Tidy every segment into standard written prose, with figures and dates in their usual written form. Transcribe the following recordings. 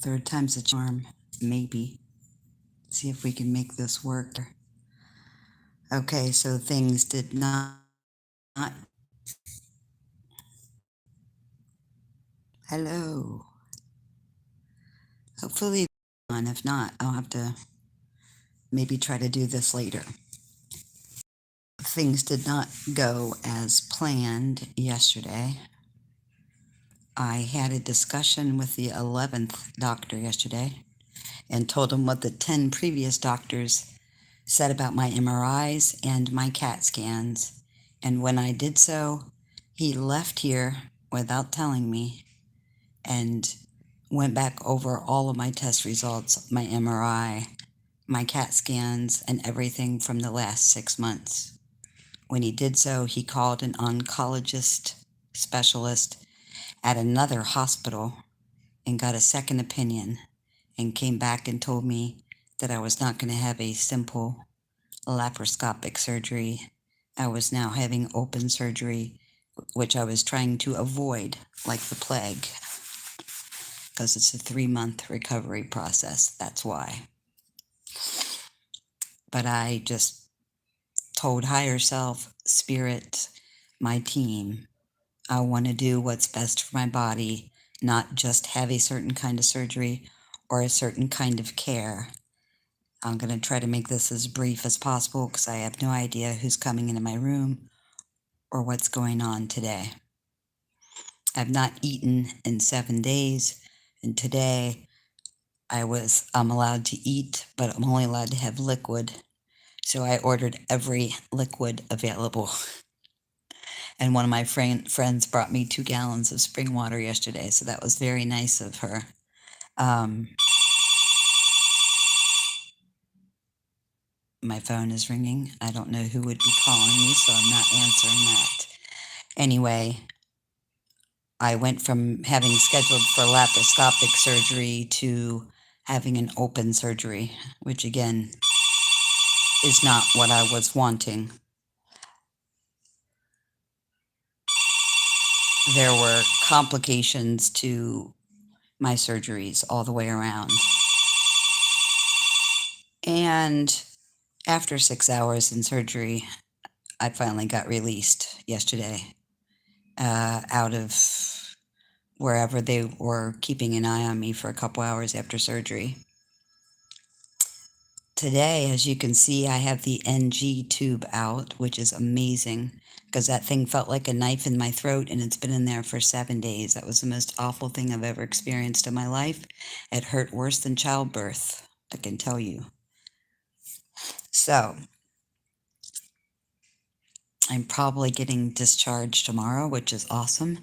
Third time's a charm, maybe. See if we can make this work. Okay, so things did not. Hello. Hopefully, on. If not, I'll have to maybe try to do this later. Things did not go as planned yesterday. I had a discussion with the 11th doctor yesterday and told him what the 10 previous doctors said about my MRIs and my CAT scans. And when I did so, he left here without telling me and went back over all of my test results, my MRI, my CAT scans, and everything from the last 6 months. When he did so, he called an oncologist specialist at another hospital and got a second opinion and came back and told me that I was not going to have a simple laparoscopic surgery. I was now having open surgery, which I was trying to avoid like the plague because it's a 3-month recovery process. That's why. But I just told higher self, spirit, my team, I want to do what's best for my body, not just have a certain kind of surgery or a certain kind of care. I'm going to try to make this as brief as possible because I have no idea who's coming into my room or what's going on today. I've not eaten in 7 days, and today I'm allowed to eat, but I'm only allowed to have liquid. So I ordered every liquid available. And one of my friends brought me 2 gallons of spring water yesterday, so that was very nice of her. My phone is ringing. I don't know who would be calling me, so I'm not answering that. Anyway, I went from having scheduled for laparoscopic surgery to having an open surgery, which again is not what I was wanting. There were complications to my surgeries all the way around. And after 6 hours in surgery, I finally got released yesterday out of wherever they were keeping an eye on me for a couple hours after surgery. Today, as you can see, I have the NG tube out, which is amazing because that thing felt like a knife in my throat and it's been in there for 7 days. That was the most awful thing I've ever experienced in my life. It hurt worse than childbirth, I can tell you. So, I'm probably getting discharged tomorrow, which is awesome.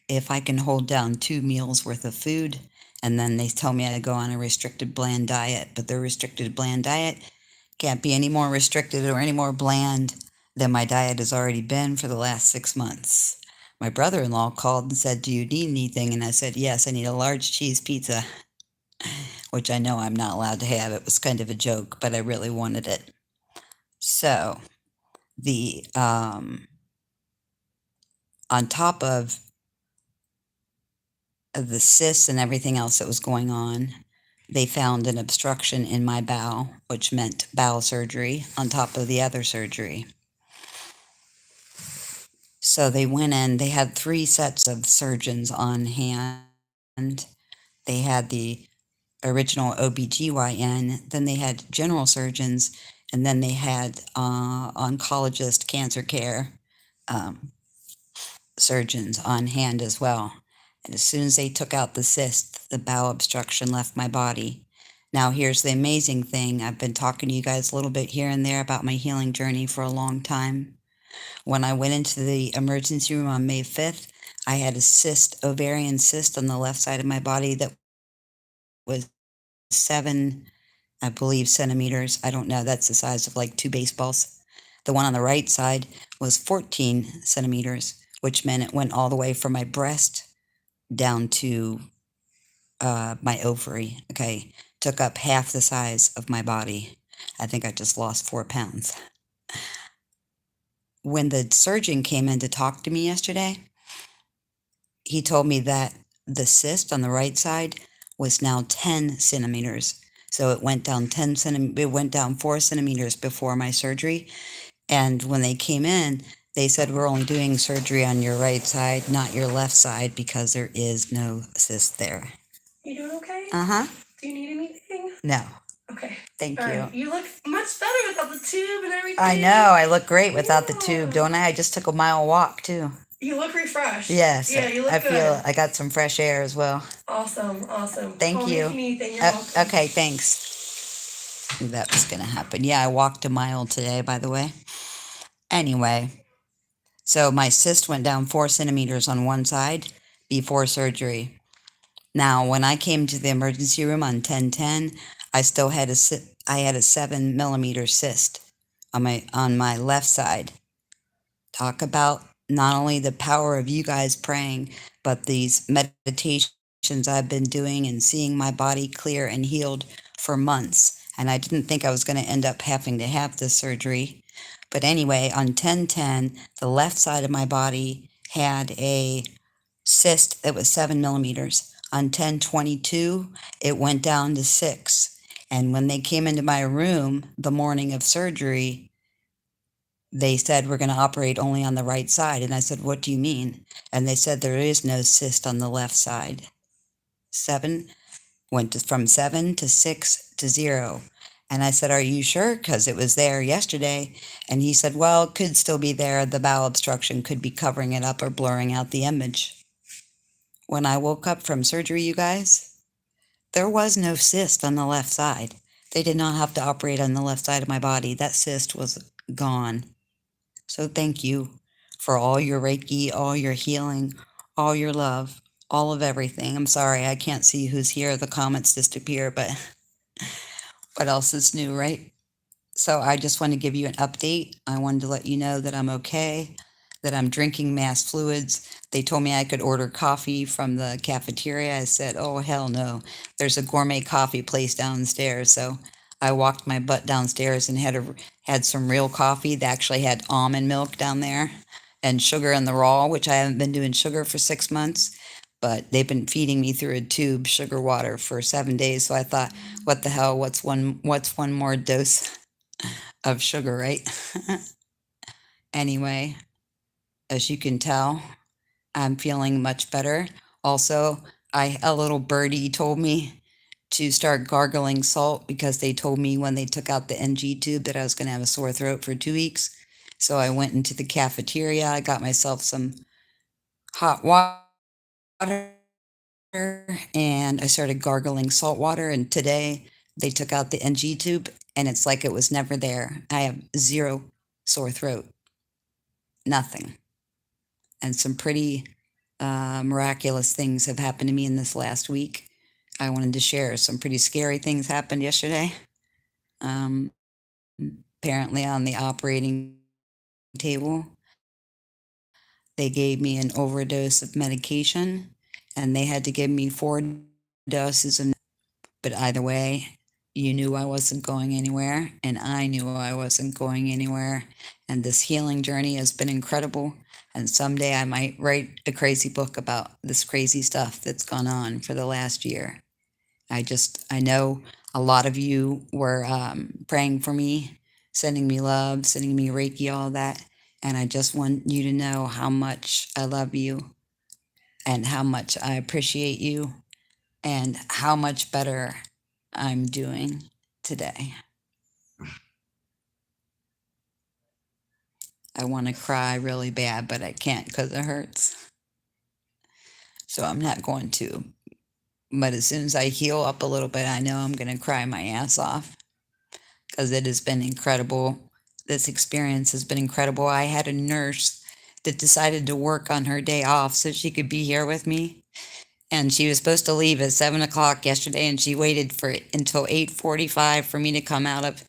If I can hold down 2 meals worth of food, and then they tell me I go on a restricted bland diet, but their restricted bland diet can't be any more restricted or any more bland than my diet has already been for the last 6 months. My brother-in-law called and said, "Do you need anything?" And I said, "Yes, I need a large cheese pizza," which I know I'm not allowed to have. It was kind of a joke, but I really wanted it. So, on top of the cysts and everything else that was going on, they found an obstruction in my bowel, which meant bowel surgery on top of the other surgery. So they went in, they had 3 sets of surgeons on hand. They had the original OBGYN, then they had general surgeons, and then they had oncologist cancer care surgeons on hand as well. And as soon as they took out the cyst, the bowel obstruction left my body. Now, here's the amazing thing. I've been talking to you guys a little bit here and there about my healing journey for a long time. When I went into the emergency room on May 5th, I had a cyst, ovarian cyst on the left side of my body that was 7, I believe, centimeters. I don't know. That's the size of like 2 baseballs. The one on the right side was 14 centimeters, which meant it went all the way from my breast down to my ovary. Okay. Took up half the size of my body. I think I just lost 4 pounds. When the surgeon came in to talk to me yesterday, he told me that the cyst on the right side was now 10 centimeters. So it went down it went down 4 centimeters before my surgery. And when they came in, they said, we're only doing surgery on your right side, not your left side, because there is no cyst there. You doing okay? Uh-huh. Do you need anything? No. Okay. Thank All you. right. You look much better without the tube and everything. I know. I look great without the tube, Yeah. don't I? I just took a mile walk too. You look refreshed. Yes. Yeah, you look I good. feel I got some fresh air as well. Awesome. Thank Call me you. if you need anything. You're welcome. Okay, thanks. Knew that was going to happen. Yeah, I walked a mile today, by the way. Anyway, so my cyst went down 4 centimeters on one side before surgery. Now, when I came to the emergency room on 10/10, I still had I had a 7 millimeter cyst on my left side. Talk about not only the power of you guys praying, but these meditations I've been doing and seeing my body clear and healed for months. And I didn't think I was going to end up having to have this surgery. But anyway, on 10/10, the left side of my body had a cyst that was 7 millimeters. On 10/22, it went down to 6. And when they came into my room the morning of surgery, they said, we're going to operate only on the right side. And I said, what do you mean? And they said, there is no cyst on the left side. 7 from 7 to 6 to 0. And I said, are you sure? Because it was there yesterday. And he said, well, it could still be there. The bowel obstruction could be covering it up or blurring out the image. When I woke up from surgery, you guys, there was no cyst on the left side. They did not have to operate on the left side of my body. That cyst was gone. So thank you for all your Reiki, all your healing, all your love, all of everything. I'm sorry I can't see who's here. The comments disappear, but what else is new, right? So I just want to give you an update. I wanted to let you know that I'm okay, that I'm drinking mass fluids. They told me I could order coffee from the cafeteria. I said, oh, hell no. There's a gourmet coffee place downstairs. So I walked my butt downstairs and had some real coffee. They actually had almond milk down there and sugar in the raw, which I haven't been doing sugar for 6 months. But they've been feeding me through a tube sugar water for 7 days. So I thought, what the hell? What's one more dose of sugar, right? Anyway, as you can tell, I'm feeling much better. Also, a little birdie told me to start gargling salt because they told me when they took out the NG tube that I was going to have a sore throat for 2 weeks. So I went into the cafeteria. I got myself some hot water and I started gargling salt water. And today they took out the NG tube and it's like it was never there. I have zero sore throat, nothing. And some pretty miraculous things have happened to me in this last week. I wanted to share some pretty scary things happened yesterday. Um, Apparently, on the operating table, they gave me an overdose of medication and they had to give me 4 doses of. But either way, you knew I wasn't going anywhere, and I knew I wasn't going anywhere. And this healing journey has been incredible. And someday I might write a crazy book about this crazy stuff that's gone on for the last year. I know a lot of you were praying for me, sending me love, sending me Reiki, all that. And I just want you to know how much I love you and how much I appreciate you and how much better I'm doing today. I want to cry really bad, but I can't because it hurts. So I'm not going to. But as soon as I heal up a little bit, I know I'm going to cry my ass off because it has been incredible. This experience has been incredible. I had a nurse that decided to work on her day off so she could be here with me. And she was supposed to leave at 7 o'clock yesterday, and she waited until 8:45 for me to come out of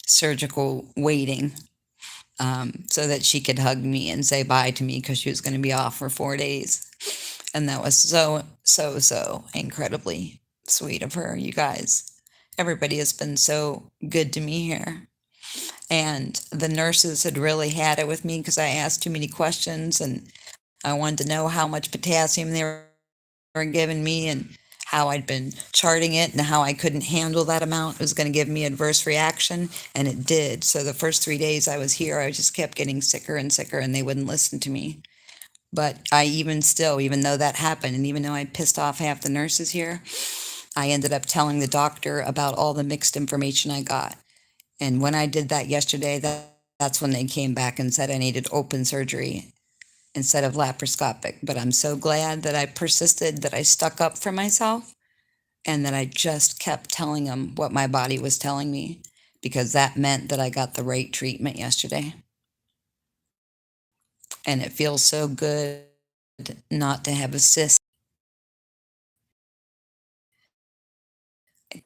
surgical waiting, so that she could hug me and say bye to me because she was going to be off for 4 days. And that was so incredibly sweet of her, you guys. Everybody has been so good to me here. And the nurses had really had it with me because I asked too many questions and I wanted to know how much potassium they were giving me and how I'd been charting it and how I couldn't handle that amount. It was going to give me adverse reaction, and it did. So the first 3 days I was here, I just kept getting sicker and sicker, and they wouldn't listen to me. But I even though that happened, and even though I pissed off half the nurses here, I ended up telling the doctor about all the mixed information I got. And when I did that yesterday, that's when they came back and said I needed open surgery instead of laparoscopic. But I'm so glad that I persisted, that I stuck up for myself, and that I just kept telling them what my body was telling me, because that meant that I got the right treatment yesterday. And it feels so good not to have a cyst. I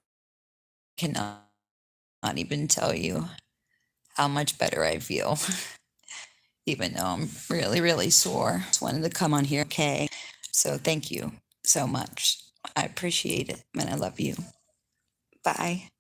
cannot not even tell you how much better I feel, even though I'm really, really sore. Just wanted to come on here. Okay. So thank you so much. I appreciate it, and I love you. Bye.